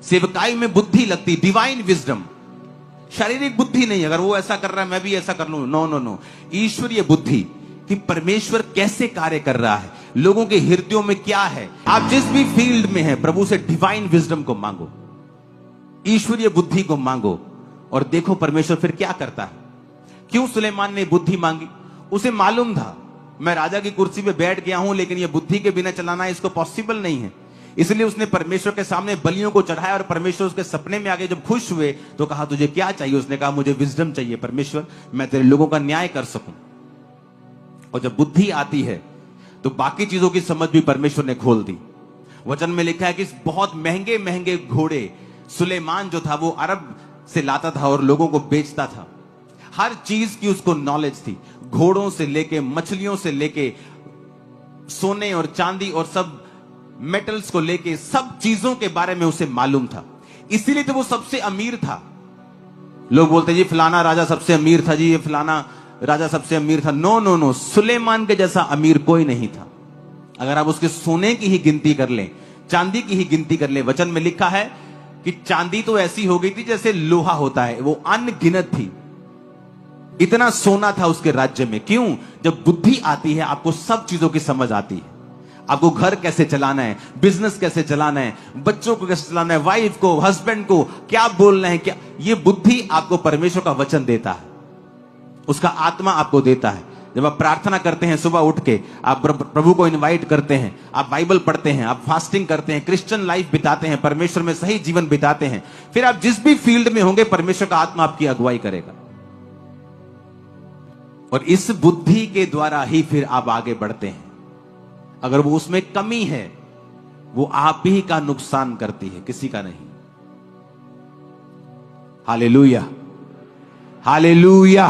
सेवकाई में बुद्धि लगती, डिवाइन विजडम, शारीरिक बुद्धि नहीं। अगर वो ऐसा कर रहा है मैं भी ऐसा कर लूं, नो नो नो। ईश्वरीय बुद्धि कि परमेश्वर कैसे कार्य कर रहा है, लोगों के हृदयों में क्या है। आप जिस भी फील्ड में हैं, प्रभु से डिवाइन विजडम को मांगो, ईश्वरीय बुद्धि को मांगो, और देखो परमेश्वर फिर क्या करता है। क्यों सुलेमान ने बुद्धि मांगी? उसे मालूम था मैं राजा की कुर्सी पे बैठ गया हूं, लेकिन ये बुद्धि के बिना चलाना इसको पॉसिबल नहीं है। इसलिए उसने परमेश्वर के सामने बलियों को चढ़ाया, और परमेश्वर उसके सपने में आके जब खुश हुए तो कहा तुझे क्या चाहिए? उसने कहा मुझे विजडम चाहिए परमेश्वर, मैं तेरे लोगों का न्याय कर सकूं। और जब बुद्धि आती है तो बाकी चीजों की समझ भी परमेश्वर ने खोल दी। वचन में लिखा है कि बहुत महंगे महंगे घोड़े सुलेमान जो था वो अरब से लाता था और लोगों को बेचता था। हर चीज की उसको नॉलेज थी, घोड़ों से लेके, मछलियों से लेके, सोने और चांदी और सब मेटल्स को लेके, सब चीजों के बारे में उसे मालूम था। इसीलिए तो वो सबसे अमीर था। लोग बोलते जी फलाना राजा सबसे अमीर था, जी ये फलाना राजा सबसे अमीर था। नो नो नो, सुलेमान के जैसा अमीर कोई नहीं था। अगर आप उसके सोने की ही गिनती कर लें, चांदी की ही गिनती कर लें, वचन में लिखा है कि चांदी तो ऐसी हो गई थी जैसे लोहा होता है, वो अनगिनत थी। इतना सोना था उसके राज्य में। क्यों? जब बुद्धि आती है आपको सब चीजों की समझ आती है। आपको घर कैसे चलाना है, बिजनेस कैसे चलाना है, बच्चों को कैसे चलाना है, वाइफ को, हस्बैंड को क्या बोलना है, क्या, ये बुद्धि आपको परमेश्वर का वचन देता है, उसका आत्मा आपको देता है। जब आप प्रार्थना करते हैं सुबह उठ के, आप प्रभु को इनवाइट करते हैं, आप बाइबल पढ़ते हैं, आप फास्टिंग करते हैं, क्रिश्चियन लाइफ बिताते हैं, परमेश्वर में सही जीवन बिताते हैं, फिर आप जिस भी फील्ड में होंगे परमेश्वर का आत्मा आपकी अगुवाई करेगा। और इस बुद्धि के द्वारा ही फिर आप आगे बढ़ते हैं। अगर वो उसमें कमी है, वो आप ही का नुकसान करती है, किसी का नहीं। Hallelujah, hallelujah.